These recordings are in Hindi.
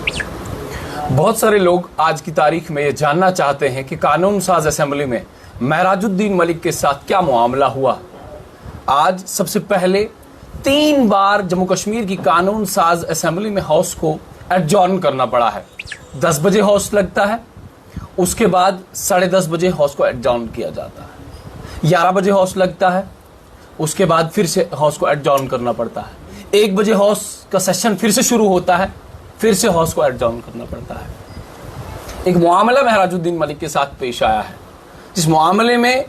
बहुत सारे लोग आज की तारीख में ये जानना चाहते हैं कि कानून साज असेंबली में महराजुद्दीन मलिक के साथ क्या मामला हुआ। आज सबसे पहले 3 बार जम्मू कश्मीर की कानून साज असेंबली में हाउस को एडजॉर्न करना पड़ा है। 10 बजे हाउस लगता है, उसके बाद 10:30 बजे हाउस को एडजॉर्न किया जाता है। 11 बजे हाउस लगता है, उसके बाद फिर से हाउस को एडजॉर्न करना पड़ता है। 1 बजे हाउस का सेशन फिर से शुरू होता है, फिर से हाउस को एडजॉर्न करना पड़ता है। एक मामला महराजुद्दीन मलिक के साथ पेश आया है, जिस मामले में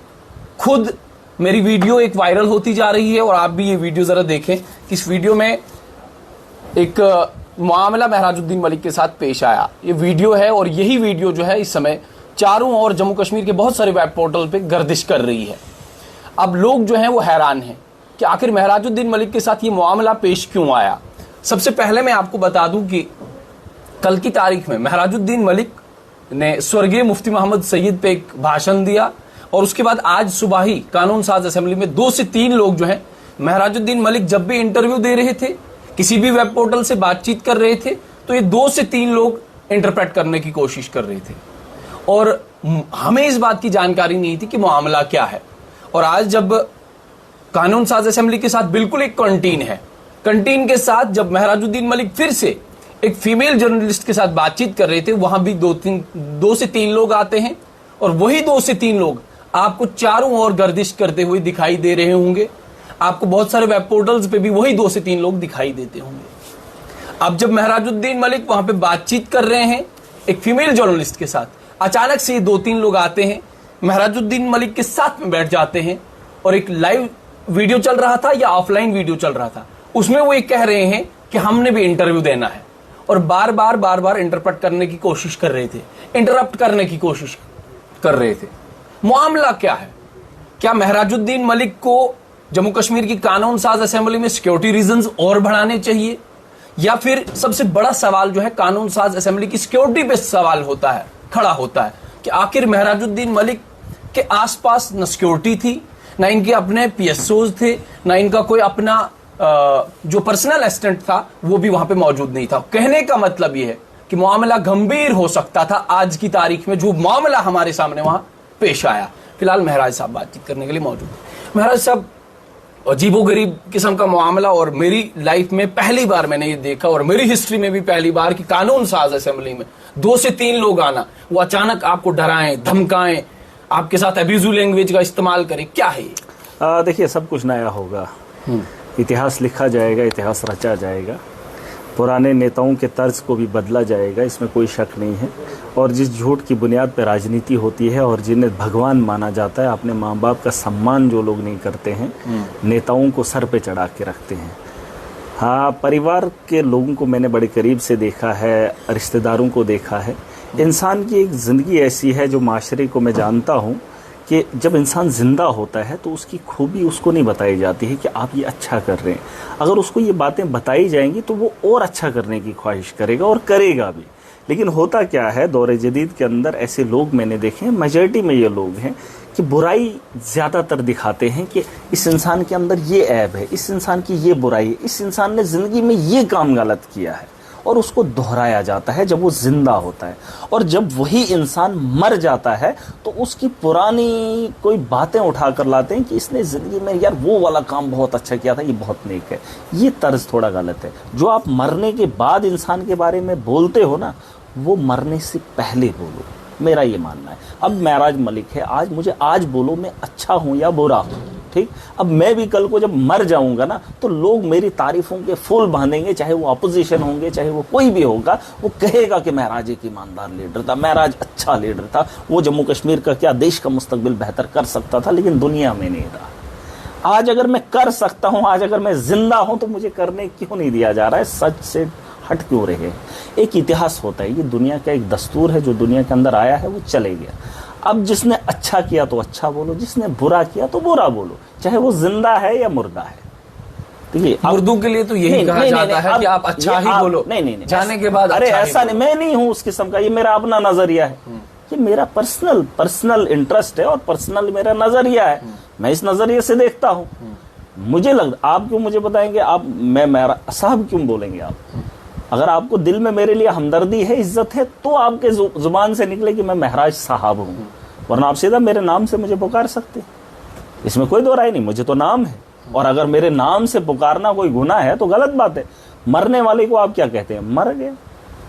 खुद मेरी वीडियो एक वायरल होती जा रही है और आप भी ये वीडियो जरा देखें कि इस वीडियो में एक मामला महराजुद्दीन मलिक के साथ पेश आया। ये वीडियो है और यही वीडियो जो है इस समय चारों ओर जम्मू कश्मीर के बहुत सारे वेब पोर्टल पे गर्दिश कर रही है। अब लोग जो हैं वो हैरान हैं कि आखिर महराजुद्दीन मलिक के साथ ये मामला पेश क्यों आया। सबसे पहले मैं आपको बता दूं कि कल की तारीख में महराजुद्दीन मलिक ने स्वर्गीय मुफ्ती मोहम्मद सईद पे एक भाषण दिया और उसके बाद आज सुबह ही कानून साज असेंबली में 2 से 3 लोग जो हैं, महराजुद्दीन मलिक जब भी इंटरव्यू दे रहे थे, किसी भी वेब पोर्टल से बातचीत कर रहे थे, तो ये 2 से 3 लोग इंटरप्रेट करने की कोशिश कर रहे थे और हमें इस बात की जानकारी नहीं थी कि मामला क्या है। और आज जब कानून साज असेंबली के साथ बिल्कुल एक कंटीन है, कंटीन के साथ जब महराजुद्दीन मलिक फिर से एक फीमेल जर्नलिस्ट के साथ बातचीत कर रहे थे, वहां भी 2 से 3 लोग आते हैं और वही 2 से 3 लोग आपको चारों ओर गर्दिश करते हुए दिखाई दे रहे होंगे। आपको बहुत सारे वेब पोर्टल्स पे भी वही 2 से 3 लोग दिखाई देते होंगे। अब जब महराजुद्दीन मलिक वहां पे बातचीत कर रहे हैं एक फीमेल जर्नलिस्ट के साथ, अचानक से 2-3 लोग आते हैं, महराजुद्दीन मलिक के साथ में बैठ जाते हैं और एक लाइव वीडियो चल रहा था या ऑफलाइन वीडियो चल रहा था, उसमें वो ये कह रहे हैं कि हमने भी इंटरव्यू देना है और बार बार इंटरप्रेट करने की कोशिश कर रहे थे, इंटरप्ट करने की कोशिश कर रहे थे। मामला क्या है? क्या महराजुद्दीन मलिक को जम्मू कश्मीर की कानून साज असेंबली में सिक्योरिटी रीजंस और बढ़ाने चाहिए, या फिर सबसे बड़ा सवाल जो है कानून साज असेंबली की सिक्योरिटी पे सवाल होता है, खड़ा होता है कि आखिर महराजुद्दीन मलिक के आसपास न सिक्योरिटी थी, ना इनके अपने पीएसओज थे, ना इनका कोई अपना जो पर्सनल असिस्टेंट था वो भी वहां पे मौजूद नहीं था। कहने का मतलब ये है कि मामला गंभीर हो सकता था आज की तारीख में, जो मामला हमारे सामने वहां पेश आया। फिलहाल महराज साहब बातचीत करने के लिए मौजूद है। महराज साहब, अजीबोगरीब किस्म का मामला और मेरी लाइफ में पहली बार मैंने ये देखा और मेरी हिस्ट्री में भी पहली बार कि कानून साज असेंबली में 2 से 3 लोग आना, वो अचानक आपको डराएं, धमकाएं, आपके साथ अब्यूजिव लैंग्वेज का इस्तेमाल करें। क्या है ये? देखिए, सब कुछ नया होगा, इतिहास लिखा जाएगा, इतिहास रचा जाएगा, पुराने नेताओं के तर्ज को भी बदला जाएगा, इसमें कोई शक नहीं है। और जिस झूठ की बुनियाद पर राजनीति होती है और जिन्हें भगवान माना जाता है, अपने माँ बाप का सम्मान जो लोग नहीं करते हैं, नेताओं को सर पे चढ़ा के रखते हैं। हाँ, परिवार के लोगों को मैंने बड़े करीब से देखा है, रिश्तेदारों को देखा है। इंसान की एक ज़िंदगी ऐसी है जो माशरे को मैं जानता हूँ कि जब इंसान ज़िंदा होता है तो उसकी खूबी उसको नहीं बताई जाती है कि आप ये अच्छा कर रहे हैं। अगर उसको ये बातें बताई जाएंगी तो वो और अच्छा करने की ख्वाहिश करेगा और करेगा भी। लेकिन होता क्या है, दौरे जदीद के अंदर ऐसे लोग मैंने देखे हैं, मेजॉरिटी में ये लोग हैं कि बुराई ज़्यादातर दिखाते हैं कि इस इंसान के अंदर ये ऐब है, इस इंसान की ये बुराई है, इस इंसान ने ज़िंदगी में ये काम गलत किया है, और उसको दोहराया जाता है जब वो जिंदा होता है। और जब वही इंसान मर जाता है तो उसकी पुरानी कोई बातें उठा कर लाते हैं कि इसने ज़िंदगी में यार वो वाला काम बहुत अच्छा किया था, ये बहुत नेक है। ये तर्ज थोड़ा गलत है। जो आप मरने के बाद इंसान के बारे में बोलते हो ना, वो मरने से पहले बोलो, मेरा ये मानना है। अब महराज मलिक है, आज मुझे आज बोलो मैं अच्छा हूँ या बुरा हूँ, ठीक। अब मैं भी कल को जब मर जाऊंगा ना तो लोग मेरी तारीफों के फूल बांधेंगे, चाहे वो अपोजिशन होंगे, चाहे वो कोई भी होगा, वो कहेगा कि महराज एक ईमानदार लीडर था, महराज अच्छा लीडर था, वो जम्मू कश्मीर का क्या देश का मुस्तकबिल बेहतर कर सकता था, लेकिन दुनिया में नहीं था। आज अगर मैं कर सकता हूँ, आज अगर मैं जिंदा हूँ, तो मुझे करने क्यों नहीं दिया जा रहा है? सच से हट क्यों रहे? एक इतिहास होता है, ये दुनिया का एक दस्तूर है, जो दुनिया के अंदर आया है वो चले गया। अब जिसने अच्छा किया तो अच्छा बोलो, जिसने बुरा किया तो बुरा बोलो, चाहे वो जिंदा है या मुर्दा है। देखिए, मुर्दों के लिए तो यही कहा जाता है कि आप अच्छा ही बोलो, नहीं जाने के बाद अरे ऐसा नहीं, मैं नहीं हूं उस किस्म का, ये मेरा अपना नजरिया है, ये मेरा पर्सनल इंटरेस्ट है और पर्सनल मेरा नजरिया है। मैं इस नजरिए से देखता हूं। मुझे लगता, आप क्यों मुझे बताएंगे? आप मैं मेरा साहब क्यों बोलेंगे? आप अगर आपको दिल में मेरे लिए हमदर्दी है, इज्जत है, तो आपके जुबान से निकले कि मैं महराज साहब हूं, वरना आप सीधा मेरे नाम से मुझे पुकार सकते, इसमें कोई दो राय नहीं, मुझे तो नाम है। और अगर मेरे नाम से पुकारना कोई गुनाह है तो गलत बात है। मरने वाले को आप क्या कहते हैं? मर गया।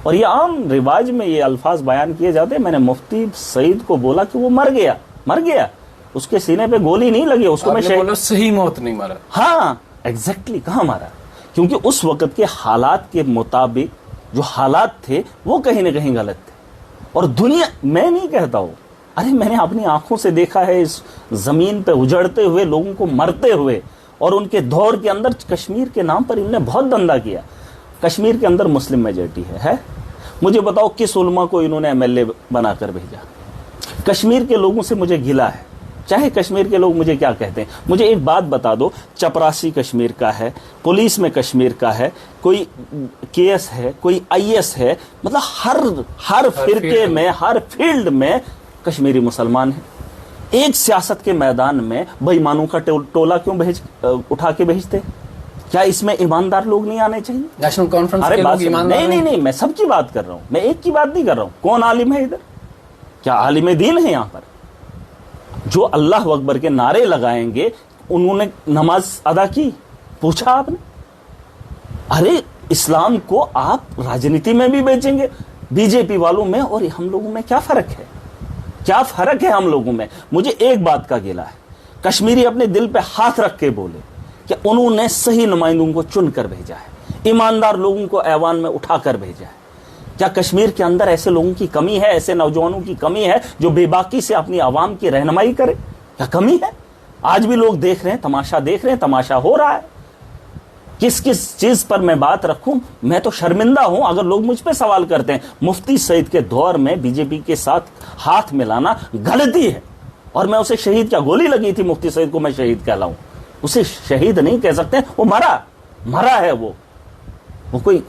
और ये आम रिवाज में ये अल्फाज बयान किए जाते हैं। मैंने मुफ्ती सईद को बोला कि वो मर गया, मर गया, उसके सीने पे गोली नहीं लगी, उसको मैं बोलो सही मौत नहीं मरा। हाँ एग्जैक्टली, कहाँ मारा? क्योंकि उस वक्त के हालात के मुताबिक जो हालात थे वो कहीं ना कहीं गलत थे। और दुनिया, मैं नहीं कहता हूं, अरे मैंने अपनी आंखों से देखा है इस जमीन पे उजड़ते हुए लोगों को मरते हुए, और उनके दौर के अंदर कश्मीर के नाम पर इन्होंने बहुत धंधा किया। कश्मीर के अंदर मुस्लिम मेजॉरिटी है? मुझे बताओ किस उलमा को इन्होंने एमएलए बनाकर भेजा? कश्मीर के लोगों से मुझे गिला है, चाहे कश्मीर के लोग मुझे क्या कहते हैं। मुझे एक बात बता दो, चपरासी कश्मीर का है, पुलिस में कश्मीर का है, कोई केएस है, कोई आईएएस है, मतलब हर फिरके में, हर फील्ड में कश्मीरी मुसलमान है। एक सियासत के मैदान में बेईमानों का टोला क्यों उठा के भेजते? क्या इसमें ईमानदार लोग नहीं आने चाहिए? नेशनल कॉन्फ्रेंस अरे के बात लोग ईमानदार नहीं, मैं सबकी बात कर रहा हूं, मैं एक की बात नहीं कर रहा हूं। कौन आलिम है इधर? क्या आलिम दीन है यहां पर? जो अल्लाह अकबर के नारे लगाएंगे, उन्होंने नमाज अदा की? पूछा आपने? अरे इस्लाम को आप राजनीति में भी बेचेंगे। बीजेपी वालों में और हम लोगों में क्या फर्क है? क्या फर्क है हम लोगों में? मुझे एक बात का गिला है, कश्मीरी अपने दिल पे हाथ रख के बोले कि उन्होंने सही नुमाइंदों को चुनकर भेजा है, ईमानदार लोगों को ऐवान में उठाकर भेजा है। क्या कश्मीर के अंदर ऐसे लोगों की कमी है, ऐसे नौजवानों की कमी है जो बेबाकी से अपनी आवाम की रहनुमाई करे? क्या कमी है? आज भी लोग देख रहे हैं, तमाशा देख रहे हैं, तमाशा हो रहा है। किस किस चीज पर मैं बात रखूं? मैं तो शर्मिंदा हूं अगर लोग मुझ पे सवाल करते हैं। मुफ्ती सईद के दौर में बीजेपी के साथ हाथ मिलाना गलती है। और मैं उसे शहीद, क्या गोली लगी थी मुफ्ती सईद को मैं शहीद कहलाऊं? उसे शहीद नहीं कह सकते, वो मरा है। वो कोई,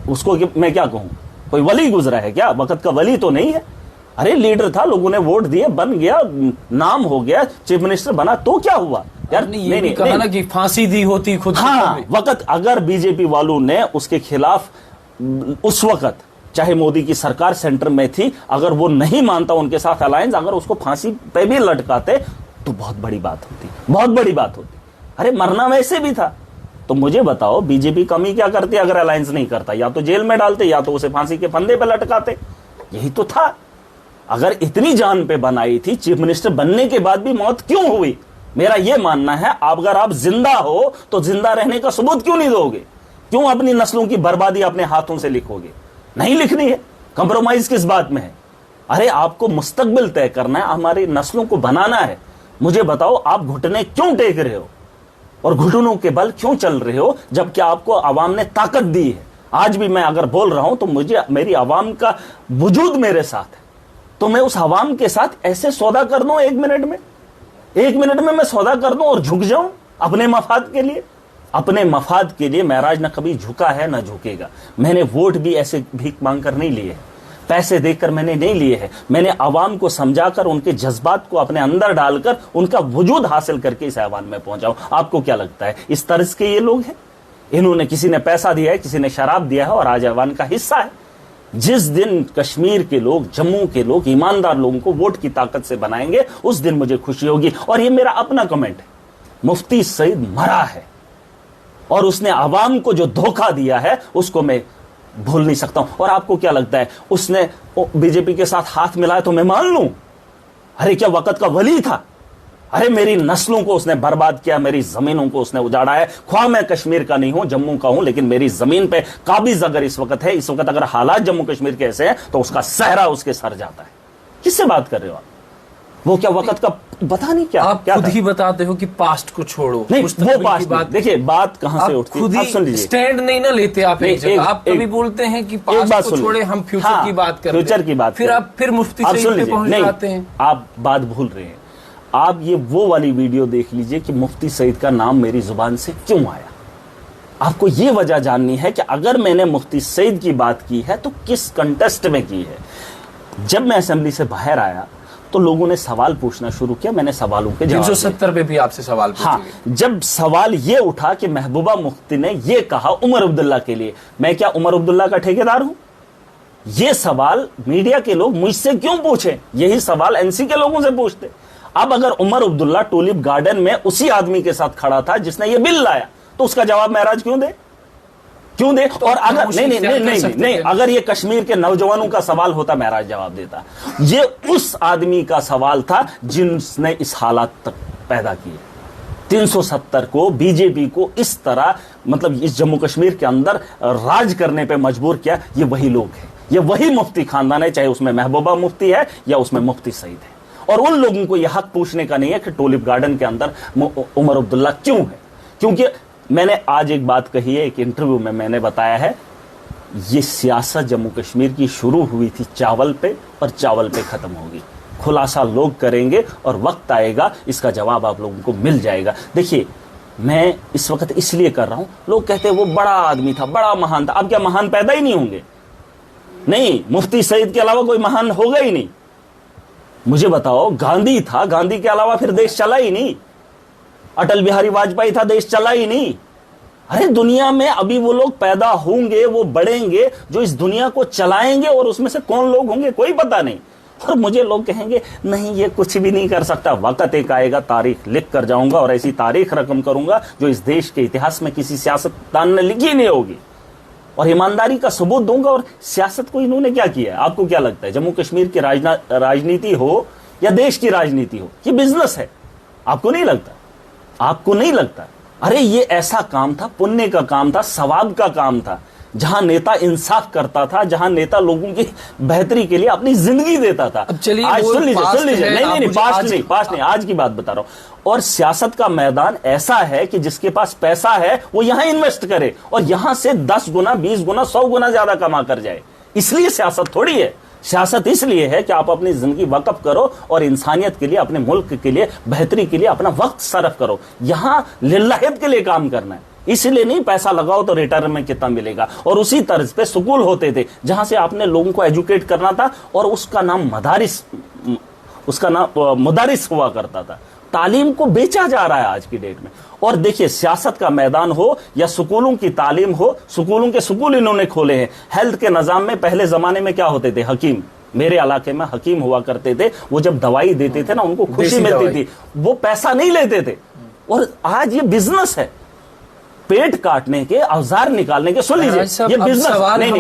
उसको मैं क्या कहूं, कोई वली गुजरा है क्या? वक्त का वली तो नहीं है। अरे लीडर था, लोगों ने वोट दिए, बन गया, नाम हो गया, चीफ मिनिस्टर बना, तो क्या हुआ यार? नहीं कहा ना कि फांसी दी होती खुद। हाँ, वक्त अगर बीजेपी वालों ने उसके खिलाफ उस वक्त, चाहे मोदी की सरकार सेंटर में थी, अगर वो नहीं मानता उनके साथ अलायंस, अगर उसको फांसी पे भी लटकाते तो बहुत बड़ी बात होती, बहुत बड़ी बात होती। अरे मरना वैसे भी था। तो मुझे बताओ बीजेपी कमी क्या करती अगर अलायंस नहीं करता? या तो जेल में डालते या तो उसे फांसी के फंदे पे लटकाते। यही तो था। अगर इतनी जान पे बनाई थी, चीफ मिनिस्टर बनने के बाद भी मौत क्यों हुई? मेरा यह मानना है, अगर आप जिंदा हो तो जिंदा रहने का सबूत क्यों नहीं दोगे? क्यों अपनी नस्लों की बर्बादी अपने हाथों से लिखोगे? नहीं लिखनी है। कंप्रोमाइज किस बात में है? अरे आपको मुस्तकबिल तय करना है, हमारी नस्लों को बनाना है। मुझे बताओ आप घुटने क्यों टेक रहे हो और घुटनों के बल क्यों चल रहे हो, जबकि आपको आवाम ने ताकत दी है? आज भी मैं अगर बोल रहा हूं तो मुझे, मेरी आवाम का वजूद मेरे साथ है, तो मैं उस आवाम के साथ ऐसे सौदा कर दूं एक मिनट में मैं सौदा कर दूं और झुक जाऊं अपने मफाद के लिए? अपने मफाद के लिए महराज न कभी झुका है न झुकेगा। मैंने वोट भी ऐसे भीख मांगकर नहीं लिए, पैसे देकर मैंने नहीं लिए हैं। मैंने आवाम को समझाकर, उनके जज्बात को अपने अंदर डालकर उनका वजूद हासिल करके इस ऐवान में पहुंचाऊं। आपको क्या लगता है इस तर्ज के ये लोग हैं? इन्होंने, किसी ने पैसा दिया है, किसी ने शराब दिया है और आज ऐवान का हिस्सा है। जिस दिन कश्मीर के लोग, जम्मू के लोग ईमानदार लोगों को वोट की ताकत से बनाएंगे, उस दिन मुझे खुशी होगी। और ये मेरा अपना कमेंट है, मुफ्ती सईद मरा है और उसने आवाम को जो धोखा दिया है उसको मैं भूल नहीं सकता हूं। और आपको क्या लगता है उसने बीजेपी के साथ हाथ मिलाया तो मैं मान लूं? अरे क्या वक्त का वली था? अरे मेरी नस्लों को उसने बर्बाद किया, मेरी जमीनों को उसने उजाड़ा है। ख्वाह मैं कश्मीर का नहीं हूं, जम्मू का हूं, लेकिन मेरी जमीन पे काबिज अगर इस वक्त है, इस वक्त अगर हालात जम्मू कश्मीर के ऐसे हैं तो उसका सहरा उसके सर जाता है। किससे बात कर रहे हो आप? वो क्या वक्त का पता नहीं क्या? आप खुद ही बताते हो कि पास्ट को छोड़ो। नहीं, वो पास्ट बात, देखिए बात कहां से उठती है, खुद ही स्टैंड नहीं ना लेते आप एक जगह। आप कभी बोलते हैं कि पास्ट को छोड़े, हम फ्यूचर की बात करते हैं, फ्यूचर की बात, फिर आप फिर मुफ्ती सईद पे पहुंच जाते हैं। आप बात भूल रहे हैं। आप ये वो वाली वीडियो देख लीजिए कि मुफ्ती सईद का नाम मेरी जुबान से क्यों आया। आपको ये वजह जाननी है कि अगर मैंने मुफ्ती सईद की बात की है तो किस कंटेस्ट में की है। जब मैं असेंबली से बाहर आया तो लोगों ने सवाल पूछना शुरू किया, मैंने सवालों के जवाब 370 पे भी आपसे सवाल पूछे हाँ, गए। जब सवाल ये उठा कि महबूबा मुफ्ती ने ये कहा उमर अब्दुल्ला के लिए, मैं क्या उमर अब्दुल्ला का ठेकेदार हूं? ये सवाल मीडिया के लोग मुझसे क्यों पूछे? यही सवाल एनसी के लोगों से पूछते। अब अगर उमर अब्दुल्ला टूलिप गार्डन में उसी आदमी के साथ खड़ा था जिसने ये बिल लाया, तो उसका जवाब महराज क्यों दे? क्यों दे? और अगर नहीं, अगर ये कश्मीर के नौजवानों का सवाल होता, महराज जवाब देता। ये उस आदमी का सवाल था जिसने इस हालात तक पैदा किए। 370 को, बीजेपी को इस तरह, मतलब इस जम्मू कश्मीर के अंदर राज करने पे मजबूर किया, ये वही लोग हैं, ये वही मुफ्ती खानदान है, चाहे उसमें महबूबा मुफ्ती है या उसमें मुफ्ती सईद है। और उन लोगों को यह हक पूछने का नहीं है कि टूलिप गार्डन के अंदर उमर अब्दुल्ला क्यों है। क्योंकि मैंने आज एक बात कही है, एक इंटरव्यू में मैंने बताया है, ये सियासत जम्मू कश्मीर की शुरू हुई थी चावल पे और चावल पे खत्म होगी। खुलासा लोग करेंगे और वक्त आएगा, इसका जवाब आप लोगों को मिल जाएगा। देखिए, मैं इस वक्त इसलिए कर रहा हूं, लोग कहते हैं वो बड़ा आदमी था, बड़ा महान था। अब क्या महान पैदा ही नहीं होंगे? नहीं, मुफ्ती सईद के अलावा कोई महान होगा ही नहीं। मुझे बताओ, गांधी था, गांधी के अलावा फिर देश चला ही नहीं। अटल बिहारी वाजपेयी था, देश चला ही नहीं। अरे दुनिया में अभी वो लोग पैदा होंगे, वो बढ़ेंगे जो इस दुनिया को चलाएंगे, और उसमें से कौन लोग होंगे कोई पता नहीं। और मुझे लोग कहेंगे नहीं ये कुछ भी नहीं कर सकता। वक्त एक आएगा, तारीख लिख कर जाऊंगा और ऐसी तारीख रकम करूंगा जो इस देश के इतिहास में किसी सियासतदान ने लिखी नहीं होगी, और ईमानदारी का सबूत दूंगा। और सियासत को इन्होंने क्या किया है? आपको क्या लगता है? जम्मू कश्मीर की राजनीति हो या देश की राजनीति हो, ये बिजनेस है। आपको नहीं लगता? आपको नहीं लगता? अरे ये ऐसा काम था, पुण्य का काम था, सवाब का काम था, जहां नेता इंसाफ करता था, जहां नेता लोगों की बेहतरी के लिए अपनी जिंदगी देता था। अब चलिए, आज सुन लीजिए, नहीं, पास्ट नहीं, आज की बात बता रहा हूं। और सियासत का मैदान ऐसा है कि जिसके पास पैसा है वो यहां इन्वेस्ट करे और यहां से 10 गुना, 20 गुना, 100 गुना ज्यादा कमा कर जाए। इसलिए सियासत थोड़ी है। सियासत इसलिए है कि आप अपनी जिंदगी वक्फ करो और इंसानियत के लिए, अपने मुल्क के लिए, बेहतरी के लिए अपना वक्त सर्फ करो। यहां लिल्लाहियत के लिए काम करना है, इसलिए नहीं पैसा लगाओ तो रिटर्न में कितना मिलेगा। और उसी तर्ज पे स्कूल होते थे जहां से आपने लोगों को एजुकेट करना था, और उसका नाम मदारिस हुआ करता था। तालीम को बेचा जा रहा है आज की डेट में। और देखिए, सियासत का मैदान हो या स्कूलों की तालीम हो, स्कूलों के स्कूल इन्होंने खोले हैं। हेल्थ के निजाम में पहले जमाने में क्या होते थे? हकीम, मेरे इलाके में हकीम हुआ करते थे। वो जब दवाई देते थे ना, उनको खुशी मिलती थी, वो पैसा नहीं लेते थे। और आज ये बिजनेस है, पेट काटने के, औजार निकालने के। सुन लीजिए, ये बिजनेस सवाल नहीं,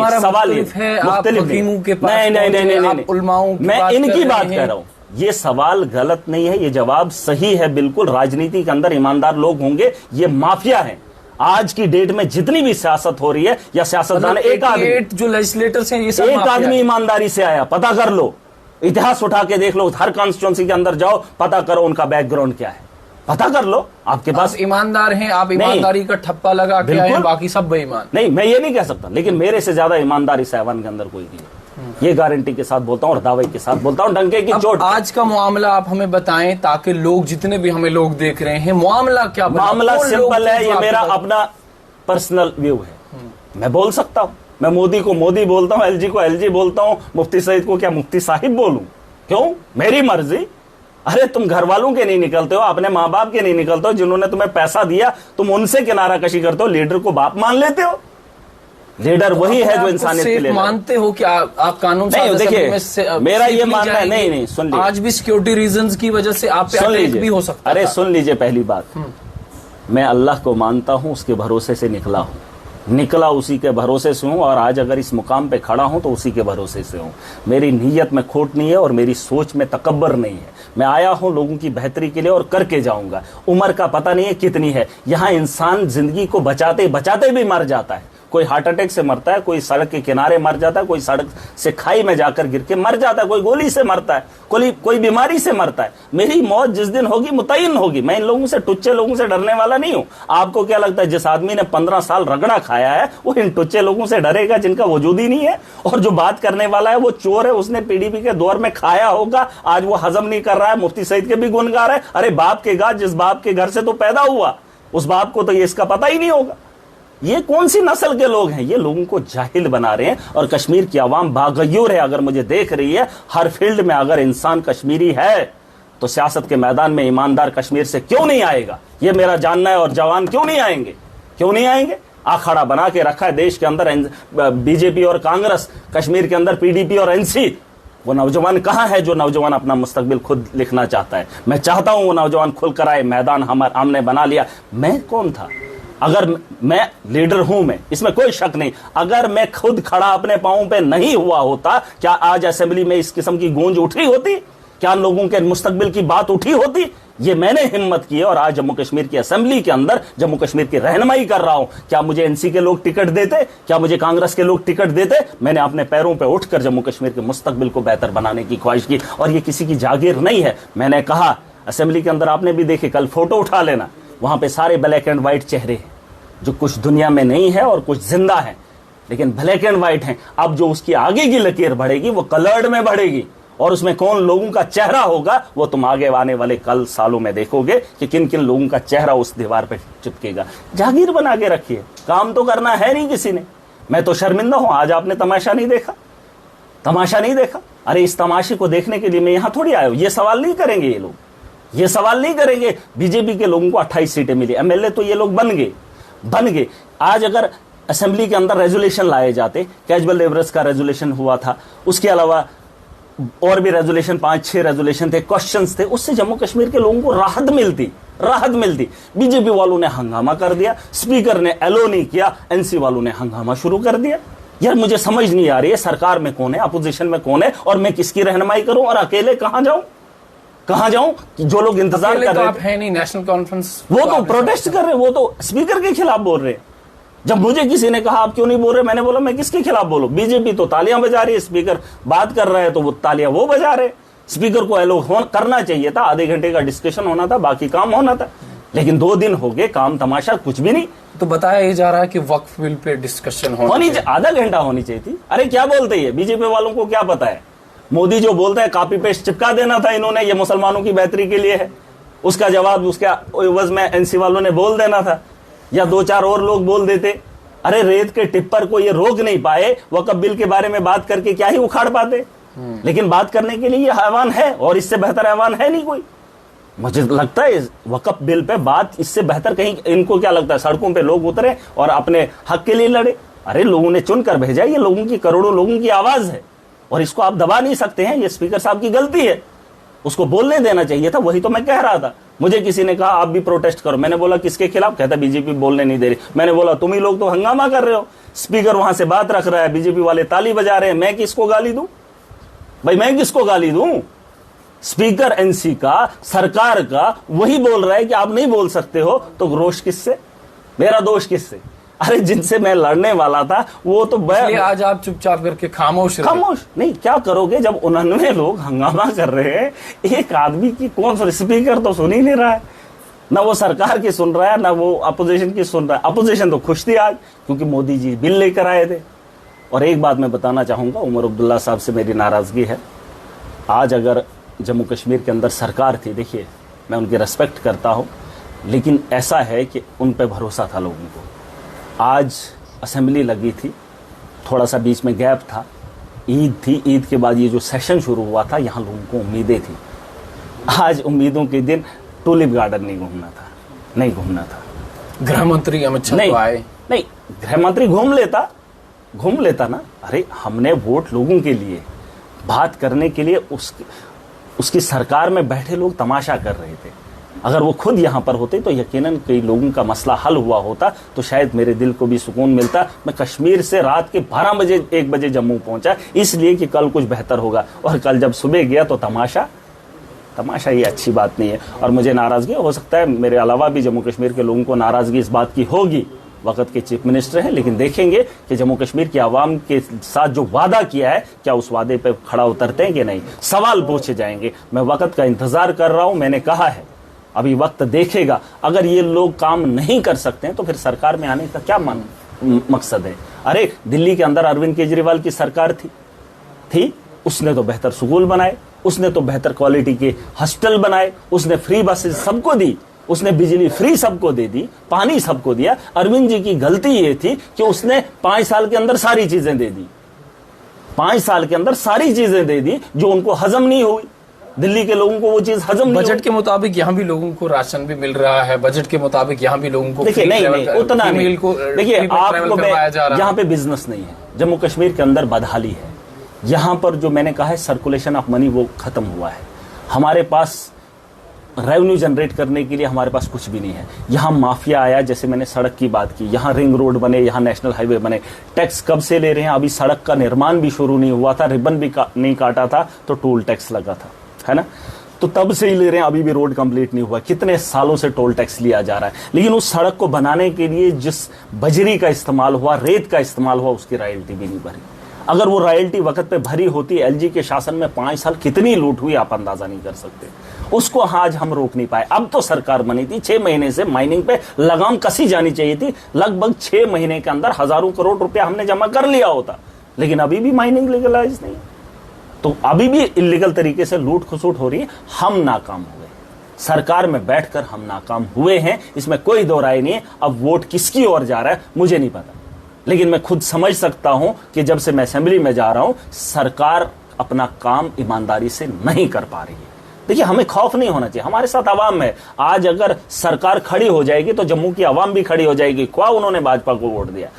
मैं इनकी बात कर रहा हूं। ये सवाल गलत नहीं है, ये जवाब सही है बिल्कुल। राजनीति के अंदर ईमानदार लोग होंगे, ये माफिया है। आज की डेट में जितनी भी सियासत हो रही है या सियासतदान, एक आदमी जो लेजिस्लेटर्स हैं, ये सब एक आदमी ईमानदारी से आया। पता कर लो, इतिहास उठा के देख लो, हर कॉन्स्टिट्यूंसी के अंदर जाओ, पता करो उनका बैकग्राउंड क्या है, पता कर लो। आपके पास ईमानदार हैं, आप ईमानदारी का ठप्पा लगा के आए, बाकी सब बेईमान। नहीं, मैं ये नहीं कह सकता, लेकिन मेरे से ज्यादा ईमानदारी साइवान के अंदर कोई नहीं है। ये गारंटी के साथ बोलता हूं और दावे के साथ बोलता हूं, डंके की चोट। आज का मामला आप हमें बताएं ताकि लोग, जितने भी हमें लोग देख रहे हैं, मामला क्या? मामला सिंपल है, ये मेरा अपना पर्सनल व्यू है। मैं बोल सकता हूं, मैं मोदी को मोदी बोलता हूं, एलजी को एलजी बोलता हूं, मुफ्ती सईद को क्या मुफ्ती साहिब बोलूं? क्यों? मेरी मर्जी। अरे तुम घर वालों के नहीं निकलते हो, अपने माँ बाप के नहीं निकलते हो, जिन्होंने तुम्हें पैसा दिया, तुम उनसे किनारा कशी करते हो, लीडर को बाप मान लेते हो। लीडर वही है जो इंसानियत के लिए मानते हो कि आप कानून नहीं। देखिए, मेरा ये मानना है, नहीं, सुन लीजिए, आज भी सिक्योरिटी रीजंस की वजह से आप पे अटैक भी हो सकता है। अरे सुन लीजिए, पहली बात, मैं अल्लाह को मानता हूं, उसके भरोसे से निकला उसी के भरोसे से हूं, और आज अगर इस मुकाम पे खड़ा हूं तो उसी के भरोसे से हूं। मेरी नीयत में खोट नहीं है और मेरी सोच में तकब्बर नहीं है। मैं आया हूं लोगों की बेहतरी के लिए और करके जाऊंगा। उम्र का पता नहीं है कितनी है। यहां इंसान जिंदगी को बचाते बचाते भी मर जाता है। कोई हार्ट अटैक से मरता है, कोई सड़क के किनारे मर जाता है, कोई सड़क से खाई में जाकर गिर के मर जाता है, कोई गोली से मरता है, कोई बीमारी से मरता है। मेरी मौत जिस दिन होगी मुतय्यन होगी। मैं इन लोगों से, टुच्चे लोगों से डरने वाला नहीं हूं। आपको क्या लगता है जिस आदमी ने 15 साल रगड़ा खाया है वो इन टुच्चे लोगों से डरेगा जिनका वजूद ही नहीं है? और जो बात करने वाला है वो चोर है, उसने पीडीपी के दौर में खाया होगा, आज वो हजम नहीं कर रहा है। मुफ्ती सईद के भी गुण गा रहा है। अरे बाप के गा, जिस बाप के घर से तो पैदा हुआ, उस बाप को तो ये इसका पता ही नहीं होगा। ये कौन सी नस्ल के लोग हैं? ये लोगों को जाहिल बना रहे हैं। और कश्मीर की आवाम बागयूर है, अगर मुझे देख रही है, हर फील्ड में अगर इंसान कश्मीरी है तो सियासत के मैदान में ईमानदार कश्मीर से क्यों नहीं आएगा? ये मेरा जानना है। और जवान क्यों नहीं आएंगे? क्यों नहीं आएंगे? अखाड़ा बना के रखा है देश के अंदर बीजेपी और कांग्रेस, कश्मीर के अंदर पीडीपी और एनसी। वो नौजवान कहां है जो नौजवान अपना मुस्तकबिल खुद लिखना चाहता है? मैं चाहता हूं वो नौजवान खुल कर आए। मैदान हमने बना लिया। मैं कौन था? अगर मैं लीडर हूं, मैं इसमें कोई शक नहीं, अगर मैं खुद खड़ा अपने पांवों पे नहीं हुआ होता, क्या आज असेंबली में इस किस्म की गूंज उठी होती? क्या लोगों के मुस्तकबिल की बात उठी होती? ये मैंने हिम्मत की है और आज जम्मू कश्मीर की असेंबली के अंदर जम्मू कश्मीर की रहनुमाई कर रहा हूं। क्या मुझे एनसी के लोग टिकट देते? क्या मुझे कांग्रेस के लोग टिकट देते? मैंने अपने पैरों पे उठकर जम्मू कश्मीर के मुस्तकबिल को बेहतर बनाने की ख्वाहिश की। और ये किसी की जागीर नहीं है। मैंने कहा असेंबली के अंदर, आपने भी देखे, कल फोटो उठा लेना, वहां पे सारे ब्लैक एंड व्हाइट चेहरे हैं, जो कुछ दुनिया में नहीं है और कुछ जिंदा है, लेकिन ब्लैक एंड व्हाइट हैं। अब जो उसकी आगे की लकीर बढ़ेगी वो कलर्ड में बढ़ेगी, और उसमें कौन लोगों का चेहरा होगा वो तुम आगे आने वाले कल सालों में देखोगे कि किन किन लोगों का चेहरा उस दीवार पे चिपकेगा। जागीर बना के रखिए, काम तो करना है नहीं किसी ने। मैं तो शर्मिंदा हूं, आज आपने तमाशा नहीं देखा, तमाशा नहीं देखा। अरे इस तमाशे को देखने के लिए मैं यहां थोड़ी आया हूं। ये सवाल नहीं करेंगे ये लोग, ये सवाल नहीं करेंगे। बीजेपी के लोगों को 28 सीटें मिली, एमएलए तो ये लोग बन गए। आज अगर असेंबली के अंदर रेजोल्यूशन लाए जाते, कैजुअल लेबरर्स का रेजोल्यूशन हुआ था, उसके अलावा और भी रेजोल्यूशन, 5-6 रेजोल्यूशन थे, क्वेश्चंस थे, उससे जम्मू कश्मीर के लोगों को राहत मिलती। बीजेपी वालों ने हंगामा कर दिया, स्पीकर ने एलो नहीं किया, एनसी वालों ने हंगामा शुरू कर दिया। यार मुझे समझ नहीं आ रही है, सरकार में कौन है, अपोजिशन में कौन है, और मैं किसकी रहनुमाई करूं, और अकेले कहां जाऊं? जो लोग इंतजार कर रहे हैं नहीं, नेशनल कॉन्फ्रेंस वो तो प्रोटेस्ट कर रहे हैं, वो तो स्पीकर के खिलाफ बोल रहे हैं। जब मुझे किसी ने कहा आप क्यों नहीं बोल रहे, मैंने बोला मैं किसके खिलाफ बोलूं? बीजेपी तो तालियां बजा रही है, स्पीकर बात कर रहा है तो वो तालियां वो बजा रहे। स्पीकर को एलो करना चाहिए था, आधे घंटे का डिस्कशन होना था, बाकी काम होना था, लेकिन 2 दिन हो गए, काम तमाशा कुछ भी नहीं। तो बताया जा रहा है कि वक्फ बिल पे डिस्कशन होनी चाहिए, आधा घंटा होनी चाहिए थी। अरे क्या बोलते हैं बीजेपी वालों को, क्या पता है? मोदी जो बोलता है कॉपी पेस्ट चिपका देना था इन्होंने, ये मुसलमानों की बेहतरी के लिए है, उसका जवाब उसका एवज में एनसी वालों ने बोल देना था, या 2-4 और लोग बोल देते। अरे रेत के टिप्पर को ये रोक नहीं पाए, वक्फ बिल के बारे में बात करके क्या ही उखाड़ पाते? लेकिन बात करने के लिए ये ऐवान है, और इससे बेहतर ऐवान है नहीं कोई। मुझे लगता है वक्फ बिल पे बात इससे बेहतर कहीं, इनको क्या लगता है सड़कों पे लोग उतरे और अपने हक के लिए लड़े? अरे लोगों ने चुनकर भेजा, ये लोगों की, करोड़ों लोगों की आवाज है, और इसको आप दबा नहीं सकते हैं। ये स्पीकर साहब की गलती है, उसको बोलने देना चाहिए था। वही तो मैं कह रहा था। मुझे किसी ने कहा आप भी प्रोटेस्ट करो, मैंने बोला किसके खिलाफ? कहता बीजेपी बोलने नहीं दे रही। मैंने बोला तुम ही लोग तो हंगामा कर रहे हो, स्पीकर वहां से बात रख रहा है, बीजेपी वाले ताली बजा रहे हैं, मैं किसको गाली दूं भाई? मैं किसको गाली दूं? स्पीकर एनसी का, सरकार का, वही बोल रहा है कि आप नहीं बोल सकते हो, तो रोष किससे? मेरा दोष किससे? अरे जिनसे मैं लड़ने वाला था वो तो आज आप चुपचाप करके खामोश नहीं, क्या करोगे जब 99 लोग हंगामा कर रहे हैं? एक आदमी की कौन सा स्पीकर तो सुन ही नहीं रहा है, ना वो सरकार की सुन रहा है, ना वो अपोजिशन की सुन रहा है। अपोजिशन तो खुश थी आज, क्योंकि मोदी जी बिल लेकर आए थे। और एक बात मैं बताना चाहूंगा, उमर अब्दुल्ला साहब से मेरी नाराजगी है। आज अगर जम्मू कश्मीर के अंदर सरकार थी, देखिए मैं उनकी रेस्पेक्ट करता हूं, लेकिन ऐसा है कि उन पर भरोसा था लोगों को। आज असेंबली लगी थी, थोड़ा सा बीच में गैप था, ईद थी, ईद के बाद ये जो सेशन शुरू हुआ था, यहाँ लोगों को उम्मीदें थी। आज उम्मीदों के दिन टूलिप गार्डन नहीं घूमना था। गृह मंत्री अमित शाह तो आए नहीं, गृह मंत्री घूम लेता ना। अरे हमने वोट लोगों के लिए, बात करने के लिए, उसकी सरकार में बैठे लोग तमाशा कर रहे थे। अगर वो खुद यहाँ पर होते तो यकीनन कई लोगों का मसला हल हुआ होता, तो शायद मेरे दिल को भी सुकून मिलता। मैं कश्मीर से रात के 12 बजे 1 बजे जम्मू पहुंचा, इसलिए कि कल कुछ बेहतर होगा। और कल जब सुबह गया तो तमाशा, ये अच्छी बात नहीं है। और मुझे नाराजगी हो सकता है, मेरे अलावा भी जम्मू कश्मीर के लोगों को नाराजगी इस बात की होगी, वक्त के चीफ मिनिस्टर हैं, लेकिन देखेंगे कि जम्मू कश्मीर की आवाम के साथ जो वादा किया है, क्या उस वादे पे खड़ा उतरते हैं कि नहीं। सवाल पूछे जाएंगे। मैं वक्त का इंतजार कर रहा हूं। मैंने कहा है अभी वक्त देखेगा, अगर ये लोग काम नहीं कर सकते हैं तो फिर सरकार में आने का क्या मकसद है? अरे दिल्ली के अंदर अरविंद केजरीवाल की सरकार थी, उसने तो बेहतर स्कूल बनाए, उसने तो बेहतर क्वालिटी के हॉस्पिटल बनाए, उसने फ्री बसेस सबको दी। उसने बिजली फ्री सबको दे दी, पानी सबको दिया। अरविंद जी की गलती ये थी कि उसने 5 साल के अंदर सारी चीजें दे दी, 5 साल के अंदर सारी चीजें दे दी जो उनको हजम नहीं हुई। दिल्ली के लोगों को वो चीज हजम नहीं हुई। बजट के मुताबिक यहाँ भी लोगों को राशन भी मिल रहा है, बजट के मुताबिक यहाँ भी लोगों को देखिए नहीं उतना नहीं। देखिए आपको मैं यहाँ पे बिजनेस नहीं है, जम्मू कश्मीर के अंदर बदहाली है। यहाँ पर जो मैंने कहा है सर्कुलेशन ऑफ मनी वो खत्म हुआ है। हमारे पास रेवेन्यू जनरेट करने के लिए हमारे पास कुछ भी नहीं है। यहाँ माफिया आया, जैसे मैंने सड़क की बात की, यहाँ रिंग रोड बने, यहाँ नेशनल हाईवे बने। टैक्स कब से ले रहे हैं? अभी सड़क का निर्माण भी शुरू नहीं हुआ था, रिबन भी नहीं काटा था तो टोल टैक्स लगा था, है ना? तो तब से ही ले रहे हैं, अभी भी रोड कंप्लीट नहीं हुआ। कितने सालों से टोल टैक्स लिया जा रहा है, लेकिन उस सड़क को बनाने के लिए जिस बजरी का इस्तेमाल हुआ, रेत का इस्तेमाल हुआ, उसकी रॉयल्टी भी नहीं भरी। अगर वो रॉयल्टी वक्त पे भरी होती, एलजी के शासन में 5 साल कितनी लूट हुई आप अंदाजा नहीं कर सकते। उसको आज हम रोक नहीं पाए। अब तो सरकार बनी थी, 6 महीने से माइनिंग पे लगाम कसी जानी चाहिए थी। लगभग 6 महीने के अंदर हजारों करोड़ रुपया हमने जमा कर लिया होता, लेकिन अभी भी माइनिंग लीगलाइज नहीं, तो अभी भी इलीगल तरीके से लूट खसूट हो रही है। हम नाकाम हुए, सरकार में बैठकर हम नाकाम हुए हैं, इसमें कोई दो राय नहीं है। अब वोट किसकी ओर जा रहा है मुझे नहीं पता, लेकिन मैं खुद समझ सकता हूं कि जब से मैं असेंबली में जा रहा हूं, सरकार अपना काम ईमानदारी से नहीं कर पा रही है। देखिए हमें खौफ नहीं होना चाहिए, हमारे साथ आवाम है। आज अगर सरकार खड़ी हो जाएगी तो जम्मू की आवाम भी खड़ी हो जाएगी, ख्वाह उन्होंने भाजपा को वोट दिया।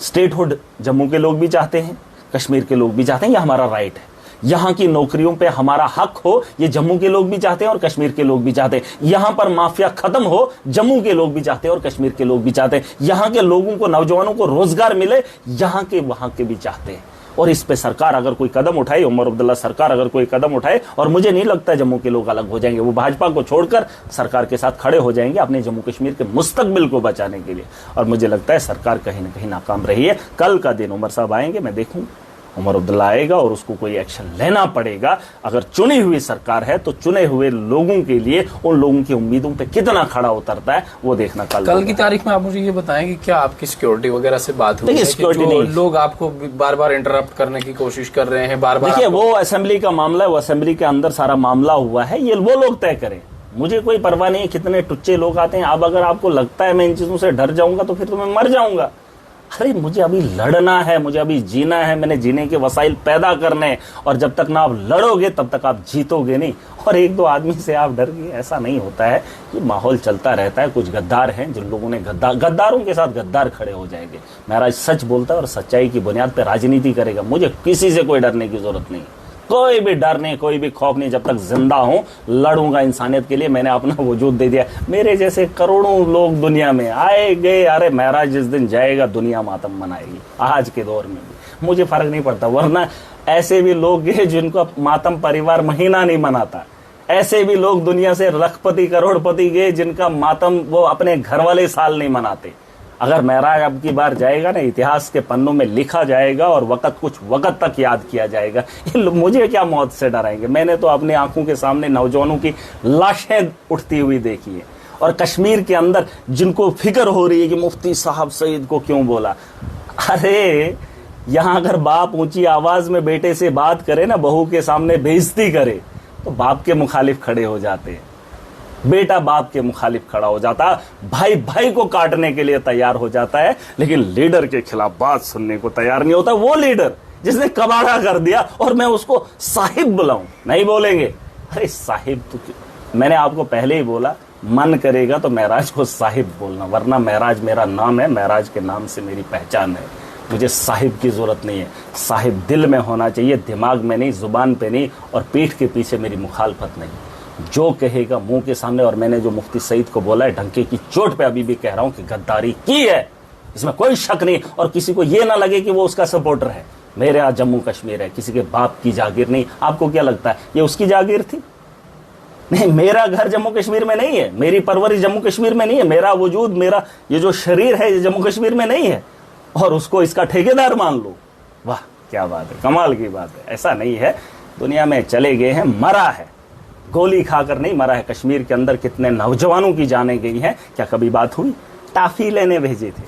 स्टेटहुड जम्मू के लोग भी चाहते हैं, कश्मीर के लोग भी चाहते हैं, यह हमारा राइट है। यहां की नौकरियों पे हमारा हक हो, ये जम्मू के लोग भी चाहते हैं और कश्मीर के लोग भी चाहते हैं। यहां पर माफिया खत्म हो, जम्मू के लोग भी चाहते हैं और कश्मीर के लोग भी चाहते हैं। यहां के लोगों को, नौजवानों को रोजगार मिले, यहां के वहां के भी चाहते हैं। और इस पे सरकार अगर कोई कदम उठाए, उमर अब्दुल्ला सरकार अगर कोई कदम उठाए, और मुझे नहीं लगता जम्मू के लोग अलग हो जाएंगे, वो भाजपा को छोड़कर सरकार के साथ खड़े हो जाएंगे अपने जम्मू कश्मीर के मुस्तकबिल को बचाने के लिए। और मुझे लगता है सरकार कहीं ना कहीं नाकाम रही है। कल का दिन उमर साहब आएंगे, मैं देखूंगा उमर अब्दुल्ला आएगा और उसको कोई एक्शन लेना पड़ेगा। अगर चुनी हुई सरकार है तो चुने हुए लोगों के लिए, उन लोगों की उम्मीदों पे कितना खड़ा उतरता है वो देखना कल की तारीख में। आप मुझे ये बताएं कि क्या आपकी सिक्योरिटी वगैरह से बात हुई है? सिक्योरिटी नहीं, लोग आपको बार बार इंटरप्ट करने की कोशिश कर रहे हैं, बार बार। देखिए वो असेंबली का मामला है, वो असेंबली के अंदर सारा मामला हुआ है, ये वो लोग तय करें। मुझे कोई परवाह नहीं है कितने टुच्चे लोग आते हैं। अब अगर आपको लगता है मैं इन चीजों से डर जाऊंगा तो फिर तो मैं मर जाऊंगा। अरे मुझे अभी लड़ना है, मुझे अभी जीना है, मैंने जीने के वसाइल पैदा करने हैं, और जब तक ना आप लड़ोगे तब तक आप जीतोगे नहीं। और 1-2 आदमी से आप डर गए, ऐसा नहीं होता है। ये माहौल चलता रहता है। कुछ गद्दार हैं जिन लोगों ने गद्दारों के साथ गद्दार खड़े हो जाएंगे। महाराज सच बोलता है और सच्चाई की बुनियाद पर राजनीति करेगा। मुझे किसी से कोई डरने की जरूरत नहीं, कोई भी डर नहीं, कोई भी खौफ नहीं। जब तक जिंदा हूं लड़ूंगा इंसानियत के लिए। मैंने अपना वजूद दे दिया। मेरे जैसे करोड़ों लोग दुनिया में आए गए। अरे महराज जिस दिन जाएगा दुनिया मातम मनाएगी। आज के दौर में भी मुझे फर्क नहीं पड़ता, वरना ऐसे भी लोग हैं जिनको मातम परिवार महीना नहीं मनाता। ऐसे भी लोग दुनिया से लखपति करोड़पति गए जिनका मातम वो अपने घर वाले साल नहीं मनाते। अगर महराज अब की बार जाएगा ना, इतिहास के पन्नों में लिखा जाएगा और कुछ वक्त तक याद किया जाएगा। मुझे क्या मौत से डराएंगे? मैंने तो अपनी आंखों के सामने नौजवानों की लाशें उठती हुई देखी है। और कश्मीर के अंदर जिनको फिक्र हो रही है कि मुफ्ती साहब सईद को क्यों बोला, अरे यहां अगर बाप ऊंची आवाज में बेटे से बात करे ना, बहू के सामने बेइज्जती करे, तो बाप के मुखालिफ खड़े हो जाते हैं, बेटा बाप के मुखालिफ खड़ा हो जाता, भाई भाई को काटने के लिए तैयार हो जाता है, लेकिन लीडर के खिलाफ बात सुनने को तैयार नहीं होता। वो लीडर जिसने कबाड़ा कर दिया और मैं उसको साहिब बुलाऊं, नहीं बोलेंगे। अरे साहिब तो मैंने आपको पहले ही बोला, मन करेगा तो महराज को साहिब बोलना, वरना महराज मेरा नाम है, महराज के नाम से मेरी पहचान है। मुझे साहिब की जरूरत नहीं है। साहिब दिल में होना चाहिए, दिमाग में नहीं, जुबान पे नहीं, और पीठ के पीछे मेरी मुखालफत नहीं। जो कहेगा मुंह के सामने। और मैंने जो मुफ्ती सईद को बोला है, ढंके की चोट पे अभी भी कह रहा हूं कि गद्दारी की है, इसमें कोई शक नहीं। और किसी को यह ना लगे कि वो उसका सपोर्टर है। मेरे यहाँ जम्मू कश्मीर है, किसी के बाप की जागीर नहीं। आपको क्या लगता है ये उसकी जागीर थी? नहीं, मेरा घर जम्मू कश्मीर में नहीं है, मेरी परवरिश जम्मू कश्मीर में नहीं है, मेरा वजूद, मेरा ये जो शरीर है ये जम्मू कश्मीर में नहीं है, और उसको इसका ठेकेदार मान लो। वाह क्या बात है, कमाल की बात है। ऐसा नहीं है, दुनिया में चले गए हैं, मरा है, गोली खाकर नहीं मरा है। कश्मीर के अंदर कितने नौजवानों की जानें गई हैं, क्या कभी बात हुई? टाफी लेने भेजे थे,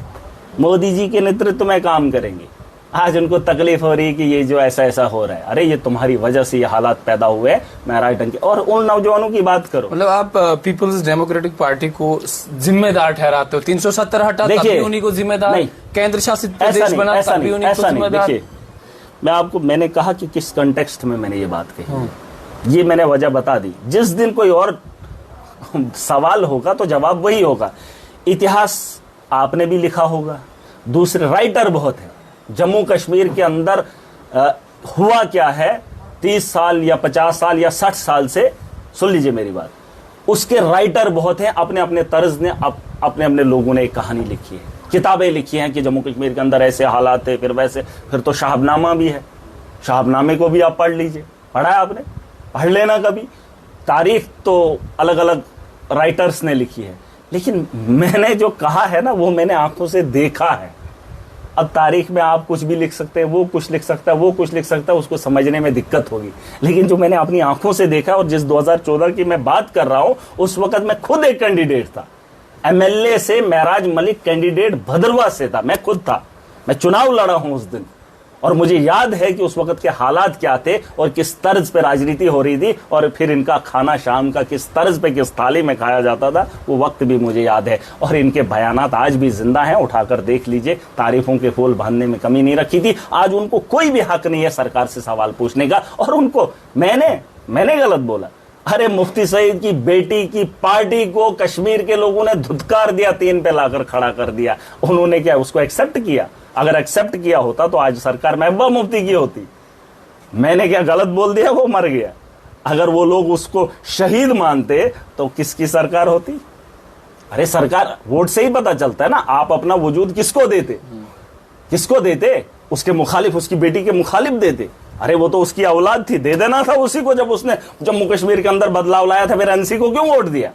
मोदी जी के नेतृत्व में काम करेंगे। आज उनको तकलीफ हो रही है कि ये जो ऐसा ऐसा हो रहा है, अरे ये तुम्हारी वजह से ये हालात पैदा हुए हैं महराज ढंग के। और उन नौजवानों की बात करो, मतलब आप पीपल्स डेमोक्रेटिक पार्टी को जिम्मेदार ठहराते हो, 370 हटा तब भी उन्हीं को जिम्मेदार, केंद्र शासित प्रदेश बना तब भी उन्हीं को जिम्मेदार। देखिए मैंने कहा कि किस कंटेक्स्ट में मैंने ये बात कही, ये मैंने वजह बता दी। जिस दिन कोई और सवाल होगा तो जवाब वही होगा। इतिहास आपने भी लिखा होगा, दूसरे राइटर बहुत है। जम्मू कश्मीर के अंदर हुआ क्या है 30 साल या 50 साल या 60 साल से, सुन लीजिए मेरी बात, उसके राइटर बहुत हैं। अपने अपने तर्ज ने अपने अपने लोगों ने एक कहानी लिखी है, किताबें लिखी हैं कि जम्मू कश्मीर के अंदर ऐसे हालात थे, फिर वैसे, फिर तो शाहबनामा भी है। शाहबनामे को भी आप पढ़ लीजिए, पढ़ा है आपने, पढ़ लेना कभी। तारीख तो अलग अलग राइटर्स ने लिखी है, लेकिन मैंने जो कहा है ना वो मैंने आंखों से देखा है। अब तारीख में आप कुछ भी लिख सकते हैं, वो कुछ लिख सकता है, वो कुछ लिख सकता है, उसको समझने में दिक्कत होगी। लेकिन जो मैंने अपनी आंखों से देखा, और जिस 2014 की मैं बात कर रहा हूं, उस वक्त मैं खुद एक कैंडिडेट था। एमएलए से महराज मलिक कैंडिडेट भद्रवाह से था, मैं खुद था, मैं चुनाव लड़ा हूं उस दिन। और मुझे याद है कि उस वक्त के हालात क्या थे और किस तर्ज पे राजनीति हो रही थी, और फिर इनका खाना शाम का किस तर्ज पे किस थाली में खाया जाता था, वो वक्त भी मुझे याद है। और इनके बयानात आज भी जिंदा हैं, उठाकर देख लीजिए। तारीफों के फूल बांधने में कमी नहीं रखी थी। आज उनको कोई भी हक नहीं है सरकार से सवाल पूछने का। और उनको मैंने गलत बोला, अरे मुफ्ती सईद की बेटी की पार्टी को कश्मीर के लोगों ने धुतकार दिया, 3 पे लाकर खड़ा कर दिया। उन्होंने क्या उसको एक्सेप्ट किया? अगर एक्सेप्ट किया होता तो आज सरकार महबूबा मुफ्ती की होती। मैंने क्या गलत बोल दिया? वो मर गया। अगर वो लोग उसको शहीद मानते तो किसकी सरकार होती? अरे सरकार वोट से ही पता चलता है ना। आप अपना वजूद किसको देते? किसको देते? उसके मुखालिफ, उसकी बेटी के मुखालिफ देते। अरे वो तो उसकी औलाद थी, दे देना था उसी को। जब उसने जम्मू कश्मीर के अंदर बदलाव लाया था, फिर एनसी को क्यों वोट दिया?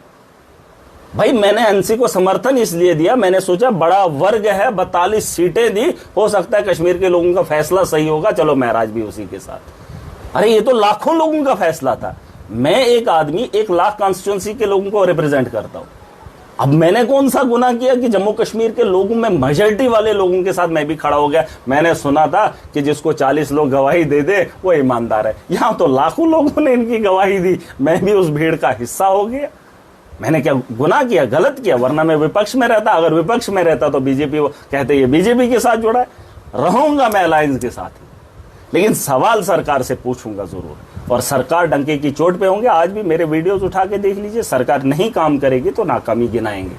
भाई मैंने एनसी को समर्थन इसलिए दिया, मैंने सोचा बड़ा वर्ग है, 42 सीटें दी, हो सकता है कश्मीर के लोगों का फैसला सही होगा, चलो महराज भी उसी के साथ। अरे ये तो लाखों लोगों का फैसला था। मैं एक आदमी 1 लाख कॉन्स्टिट्यूंसी के लोगों को रिप्रेजेंट करता हूं। अब मैंने कौन सा गुनाह किया कि जम्मू कश्मीर के लोगों में मेजॉरिटी वाले लोगों के साथ मैं भी खड़ा हो गया? मैंने सुना था कि जिसको 40 लोग गवाही दे दे वो ईमानदार है। यहां तो लाखों लोगों ने इनकी गवाही दी, मैं भी उस भीड़ का हिस्सा हो गया। मैंने क्या गुनाह किया, गलत किया? वरना मैं विपक्ष में रहता। अगर विपक्ष में रहता तो बीजेपी, वो कहते ये बीजेपी के साथ जुड़ा है, रहूंगा मैं अलायंस के साथ ही। लेकिन सवाल सरकार से पूछूंगा जरूर, और सरकार डंके की चोट पे होंगे। आज भी मेरे वीडियोस उठा के देख लीजिए, सरकार नहीं काम करेगी तो नाकामी गिनाएंगे।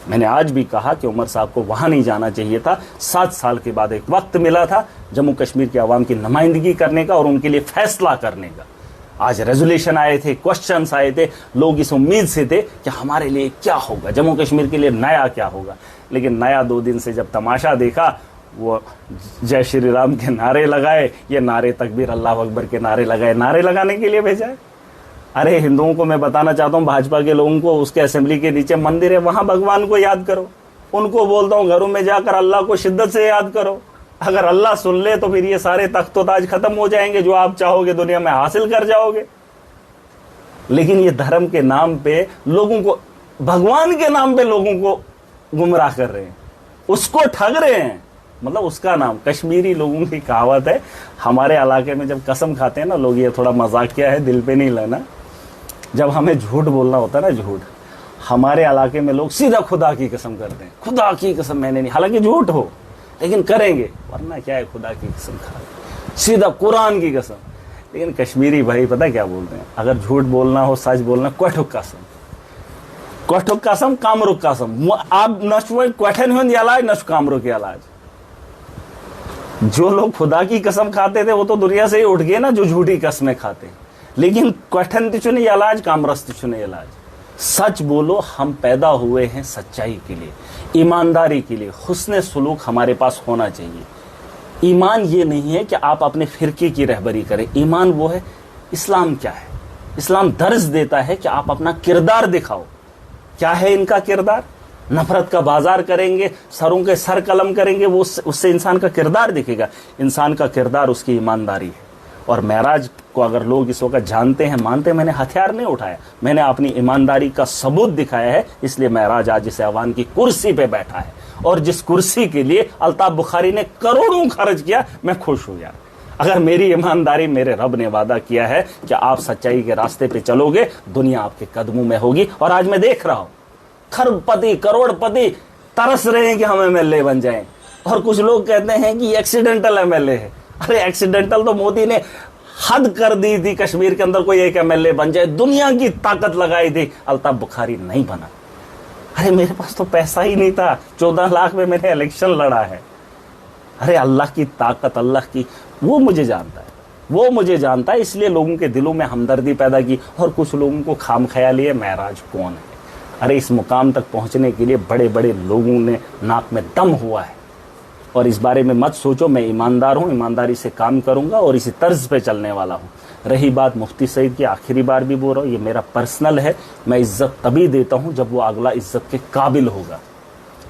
मैंने आज भी कहा कि उमर साहब को वहां नहीं जाना चाहिए था। 7 साल के बाद एक वक्त मिला था जम्मू कश्मीर के अवाम की नुमाइंदगी करने का और उनके लिए फैसला करने का। आज रेजोल्यूशन आए थे, क्वेश्चंस आए थे, लोग इस उम्मीद से थे कि हमारे लिए क्या होगा, जम्मू कश्मीर के लिए नया क्या होगा। लेकिन नया 2 दिन से जब तमाशा देखा, वो जय श्री राम के नारे लगाए, ये नारे तकबीर अल्लाह अकबर के नारे लगाए, नारे लगाने के लिए भेजा है। अरे हिंदुओं को मैं बताना चाहता हूँ, भाजपा के लोगों को, उसके असेंबली के नीचे मंदिर है, वहां भगवान को याद करो। उनको बोलता हूँ घरों में जाकर अल्लाह को शिद्दत से याद करो। अगर अल्लाह सुन ले तो फिर ये सारे तख्त ताज खत्म हो जाएंगे, जो आप चाहोगे दुनिया में हासिल कर जाओगे। लेकिन ये धर्म के नाम पे लोगों को, भगवान के नाम पे लोगों को गुमराह कर रहे हैं, उसको ठग रहे हैं। मतलब उसका नाम, कश्मीरी लोगों की कहावत है, हमारे इलाके में जब कसम खाते हैं ना लोग, ये थोड़ा मजाकिया है, दिल पे नहीं लेना। जब हमें झूठ बोलना होता है ना, झूठ, हमारे इलाके में लोग सीधा खुदा की कसम करते हैं। खुदा की कसम मैंने नहीं, हालांकि झूठ हो लेकिन करेंगे, वरना क्या है, खुदा की कसम खा, सीधा कुरान की कसम। लेकिन कश्मीरी भाई पता क्या बोलते हैं, अगर झूठ बोलना हो, सच बोलना, क्वठुक कसम, क्वठुक कसम, कामरुक कसम। आप नशो क्वठन हो इलाज, नश कामरुक इलाज। जो लोग खुदा की कसम खाते थे वो तो दुनिया से ही उठ गए ना, जो झूठी कसमें खाते। लेकिन क्वठन तिचुने इलाज, कामरस तिचुने इलाज। सच बोलो, हम पैदा हुए हैं सच्चाई के लिए, ईमानदारी के लिए, हुस्न सुलूक हमारे पास होना चाहिए। ईमान ये नहीं है कि आप अपने फिरके की रहबरी करें, ईमान वो है, इस्लाम क्या है? इस्लाम दर्ज देता है कि आप अपना किरदार दिखाओ। क्या है इनका किरदार? नफरत का बाजार करेंगे, सरों के सर कलम करेंगे, वो उससे इंसान का किरदार दिखेगा। इंसान का किरदार उसकी ईमानदारी है। और महराज को अगर लोग इस वक्त जानते हैं, मानते हैं, मैंने हथियार नहीं उठाया, मैंने अपनी ईमानदारी का सबूत दिखाया है। इसलिए महराज आज इस ऐवान की कुर्सी पे बैठा है। और जिस कुर्सी के लिए अल्ताफ बुखारी ने करोड़ों खर्च किया, मैं खुश हूं यार। अगर मेरी ईमानदारी, मेरे रब ने वादा किया है कि आप सच्चाई के रास्ते पे चलोगे, दुनिया आपके कदमों में होगी। और आज मैं देख रहा हूं खरबपति, करोड़पति तरस रहे हैं कि हम एमएलए बन जाएं, और कुछ लोग कहते हैं कि एक्सीडेंटल एमएलए है। अरे एक्सीडेंटल तो मोदी ने हद कर दी थी, कश्मीर के अंदर कोई एक एमएलए बन जाए, दुनिया की ताकत लगाई थी, अल्ताफ बुखारी नहीं बना। अरे मेरे पास तो पैसा ही नहीं था, 14 लाख में मैंने इलेक्शन लड़ा है। अरे अल्लाह की ताकत, अल्लाह की, वो मुझे जानता है, वो मुझे जानता है, इसलिए लोगों के दिलों में हमदर्दी पैदा की। और कुछ लोगों को खाम ख्याली है महराज कौन है। अरे इस मुकाम तक पहुंचने के लिए बड़े बड़े लोगों ने नाक में दम हुआ है, और इस बारे में मत सोचो। मैं ईमानदार हूं, ईमानदारी से काम करूंगा और इसी तर्ज पे चलने वाला हूं। रही बात मुफ्ती सईद की, आखिरी बार भी बोल रहा हूं, ये मेरा पर्सनल है। मैं इज्जत तभी देता हूं जब वो अगला इज्जत के काबिल होगा।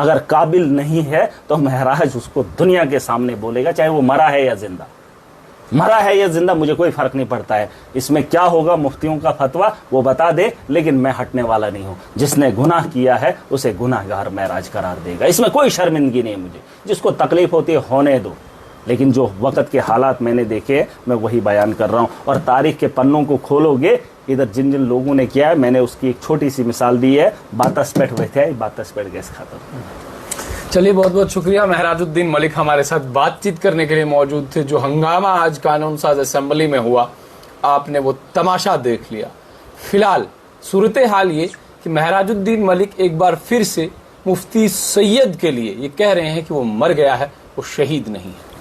अगर काबिल नहीं है तो महराज उसको दुनिया के सामने बोलेगा, चाहे वो मरा है या जिंदा। मरा है या जिंदा मुझे कोई फर्क नहीं पड़ता है। इसमें क्या होगा, मुफ्तियों का फतवा वो बता दे, लेकिन मैं हटने वाला नहीं हूं। जिसने गुनाह किया है उसे गुनाहगार महराज करार देगा, इसमें कोई शर्मिंदगी नहीं। मुझे जिसको तकलीफ होती है होने दो, लेकिन जो वक्त के हालात मैंने देखे मैं वही बयान कर रहा हूं। और तारीख के पन्नों को खोलोगे, इधर जिन जिन लोगों ने किया है, मैंने उसकी एक छोटी सी मिसाल दी है। बातसपेट बैठे, बातसपेट गैस खत्म। चलिए, बहुत बहुत शुक्रिया। महराजुद्दीन मलिक हमारे साथ बातचीत करने के लिए मौजूद थे। जो हंगामा आज कानून साज असेंबली में हुआ, आपने वो तमाशा देख लिया। फिलहाल सूरत हाल ये कि महराजुद्दीन मलिक एक बार फिर से मुफ्ती सैयद के लिए ये कह रहे हैं कि वो मर गया है, वो शहीद नहीं है।